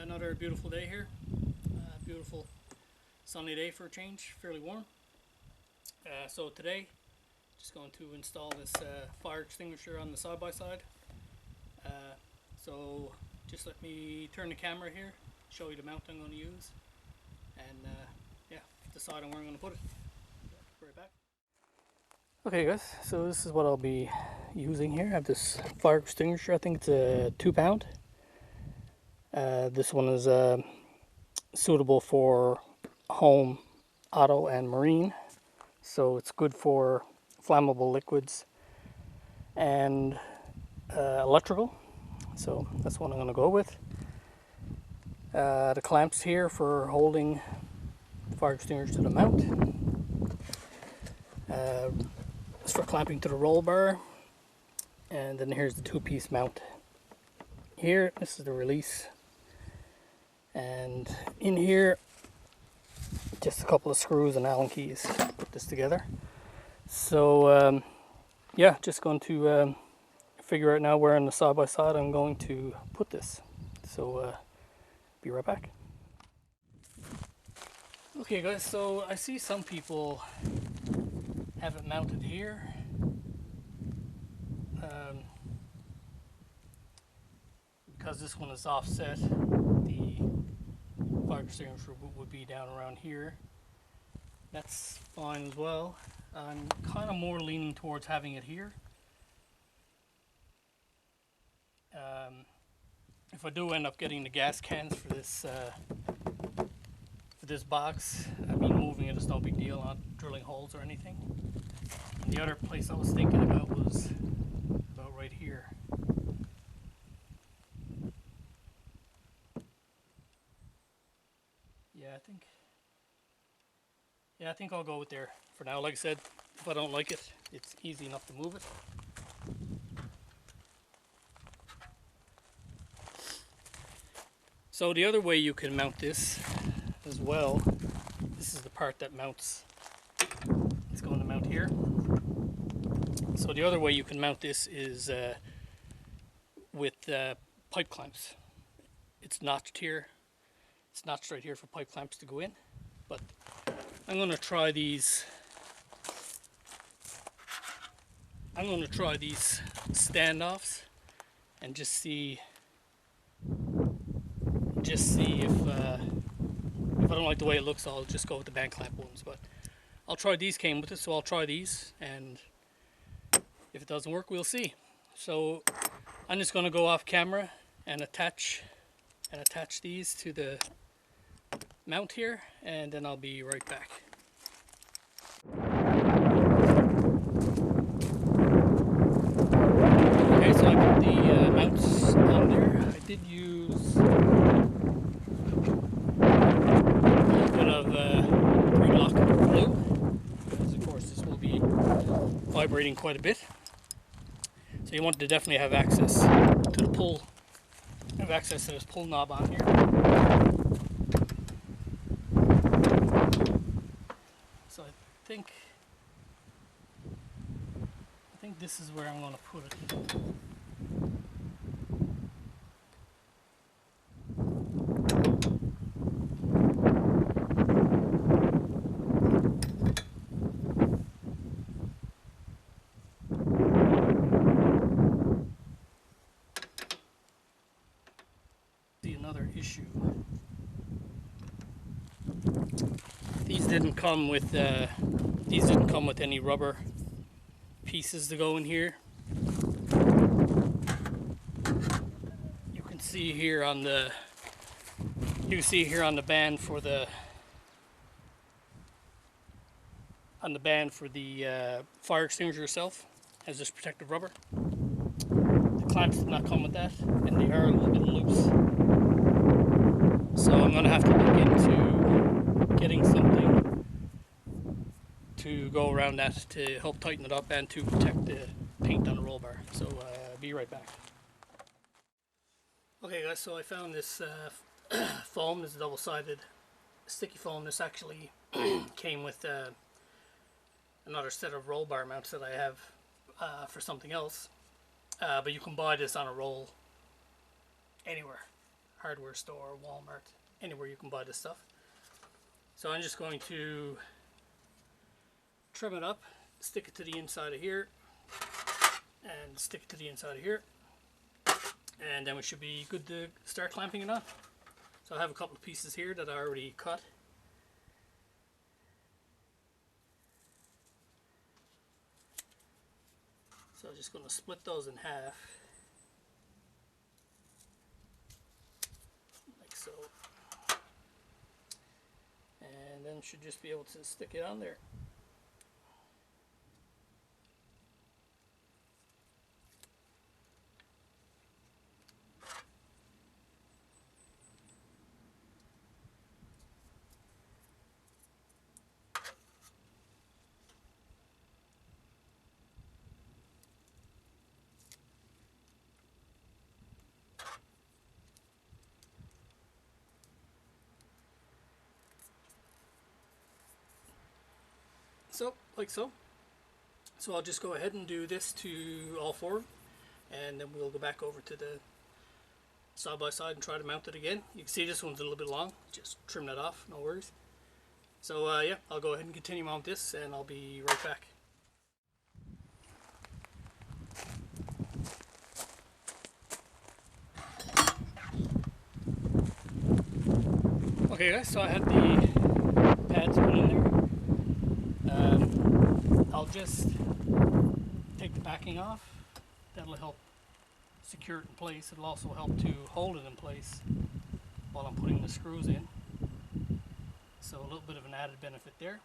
Another beautiful day here. Beautiful sunny day for a change, fairly warm. So today, just going to install this fire extinguisher on the side-by-side. So just let me turn the camera here, show you the mount I'm going to use, and yeah, decide on where I'm going to put it. Be right back. Okay guys, so this is what I'll be using here. I have this fire extinguisher. I think it's a 2 pound. This one is suitable for home, auto, and marine. So it's good for flammable liquids and electrical. So that's what I'm going to go with. The clamps here for holding the fire extinguisher to the mount. It's for clamping to the roll bar. And then here's the two-piece mount. Here, this is the release. And in here, just a couple of screws and Allen keys to put this together. So yeah, just going to figure out now where on the side-by-side I'm going to put this. So be right back. Okay guys, so I see some people have it mounted here. Because this one is offset, the fire extinguisher would be down around here. That's fine as well. I'm kind of more leaning towards having it here. If I do end up getting the gas cans for this box, I mean, moving it is no big deal, not drilling holes or anything. And the other place I was thinking about was about right here. Yeah, I think I'll go with there for now. Like I said, if I don't like it, it's easy enough to move it. So the other way you can mount this as well, this is the part that mounts, it's going to mount here. So the other way you can mount this is with pipe clamps. It's notched here. It's notched right here for pipe clamps to go in. But I'm going to try these. I'm going to try these standoffs and just see if I don't like the way it looks, I'll just go with the band clamp ones. But I'll try these. Came with it, so I'll try these, and if it doesn't work, we'll see. So I'm just going to go off camera and attach these to the mount here, and then I'll be right back. Okay, so I put the mounts on there. I did use a bit of pre-lock glue, because of course this will be vibrating quite a bit. So you want to definitely have access to the pull, have access to this pull knob on here. So I think this is where I'm going to put it. See, another issue. These didn't come with any rubber pieces to go in here. You can see here on the band for the fire extinguisher itself has this protective rubber. The clamps did not come with that, and they are a little bit loose. So I'm going to have to look into getting something to go around that to help tighten it up and to protect the paint on the roll bar. So be right back. Okay guys, so I found this foam. This is double-sided sticky foam. This actually came with another set of roll bar mounts that I have for something else. But you can buy this on a roll anywhere. hardware store, Walmart, anywhere you can buy this stuff. So I'm just going to trim it up, stick it to the inside of here, and stick it to the inside of here, and then we should be good to start clamping it on. So I have a couple of pieces here that I already cut. So I'm just going to split those in half, like so, and then should just be able to stick it on there. So, like so. So I'll just go ahead and do this to all four, and then we'll go back over to the side by side and try to mount it again. You can see this one's a little bit long, just trim that off, no worries. So yeah, I'll go ahead and continue on with this, and I'll be right back. Okay guys, so I have the pads put in there. I'll just take the backing off. That'll help secure it in place. It'll also help to hold it in place while I'm putting the screws in. So a little bit of an added benefit there.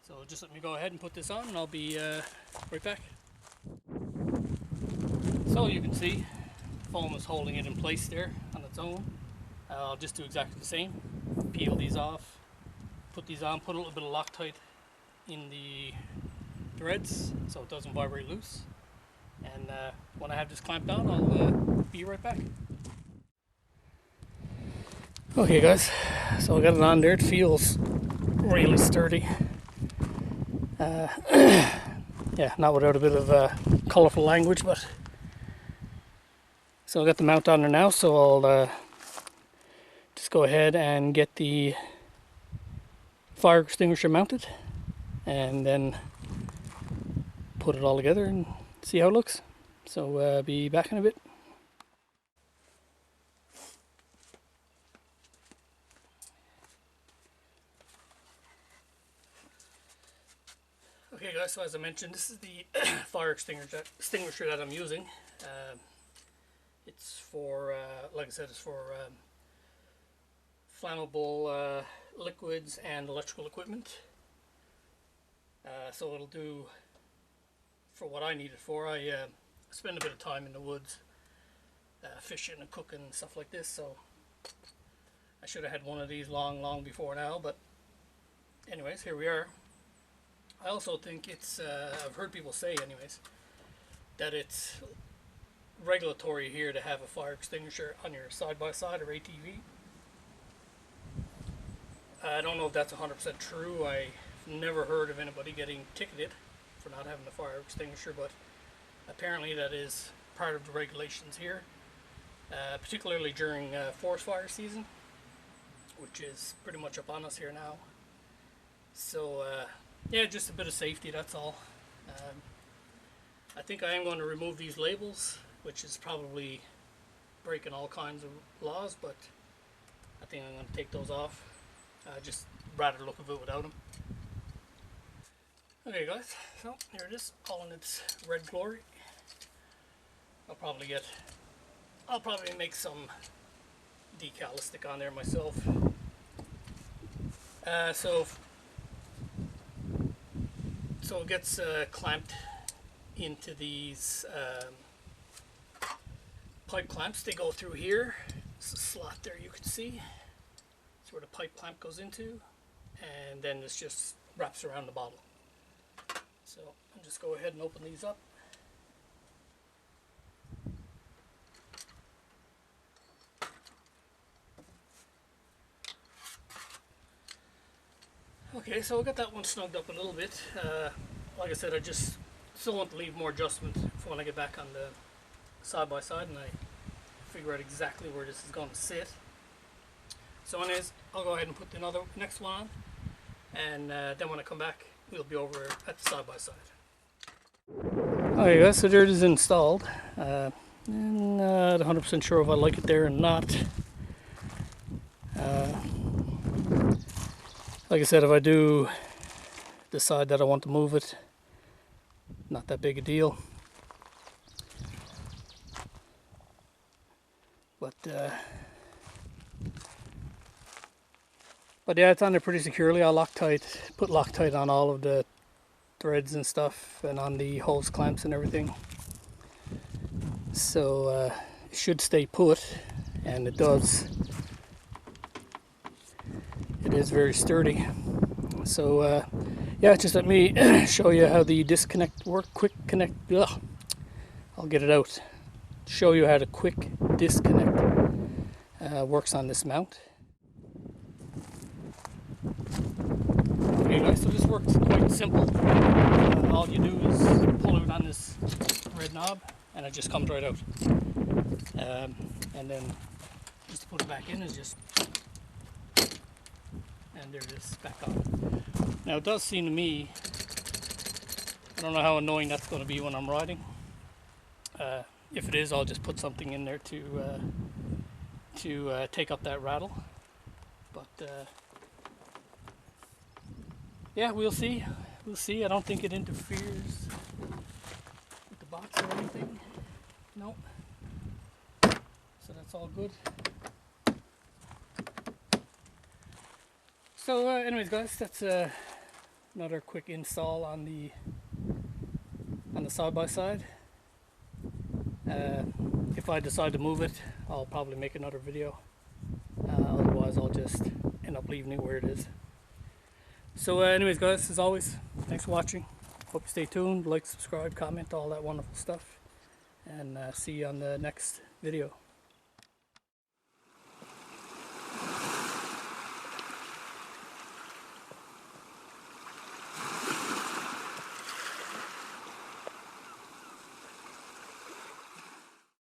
So just let me go ahead and put this on, and I'll be right back. So you can see foam is holding it in place there on its own. I'll just do exactly the same. Peel these off, put these on, put a little bit of Loctite in the threads so it doesn't vibrate loose. And when I have this clamped on, I'll be right back. Okay guys, so I got it on there. It feels really sturdy. Yeah, not without a bit of colourful language, but so I got the mount on there now, so I'll just go ahead and get the fire extinguisher mounted, and then put it all together and see how it looks. So be back in a bit. Okay guys, so as I mentioned, this is the fire extinguisher that I'm using. It's for, like I said, it's for flammable liquids and electrical equipment. So it'll do for what I need it for. I spend a bit of time in the woods fishing and cooking and stuff like this, so I should have had one of these long before now, but anyways, here we are. I also think it's, I've heard people say anyways, that it's regulatory here to have a fire extinguisher on your side-by-side or ATV. I don't know if that's 100% true. I've never heard of anybody getting ticketed for not having a fire extinguisher, but apparently that is part of the regulations here, particularly during forest fire season, which is pretty much upon us here now. So yeah, just a bit of safety, that's all. I think I am going to remove these labels, which is probably breaking all kinds of laws, but I think I'm going to take those off. Just rather look of it without them. Okay guys, so here it is, all in its red glory. I'll probably make some decal to stick on there myself. So it gets clamped into these pipe clamps. They go through here. There's a slot there you can see. That's where the pipe clamp goes into, and then this just wraps around the bottle. So I'll just go ahead and open these up. Okay, so I got that one snugged up a little bit. Like I said, I still want to leave more adjustment for when I get back on the side by side and I figure out exactly where this is going to sit. So anyways, I'll go ahead and put the next one on, and then when I come back, we'll be over at the side-by-side. Alright guys, so there it is installed. Not 100% sure if I like it there or not. Like I said, if I do decide that I want to move it, not that big a deal. But yeah, it's on there pretty securely. I'll put Loctite on all of the threads and stuff, and on the hose clamps and everything. So it should stay put, and it does. It is very sturdy. So yeah, just let me show you how the disconnect work. Quick connect. Ugh, I'll get it out. Show you how the quick disconnect works on this mount. Okay guys, so this works quite simple. All you do is pull it on this red knob and it just comes right out. And then just to put it back in is just, and there it is, back on. Now it does seem to me, I don't know how annoying that's going to be when I'm riding. If it is, I'll just put something in there to take up that rattle. But yeah, we'll see. We'll see. I don't think it interferes with the box or anything. Nope. So that's all good. So anyways guys, that's another quick install on the side-by-side. If I decide to move it, I'll probably make another video. Otherwise I'll just end up leaving it where it is. So anyways guys, as always, thanks for watching. Hope you stay tuned, like, subscribe, comment, all that wonderful stuff. And see you on the next video.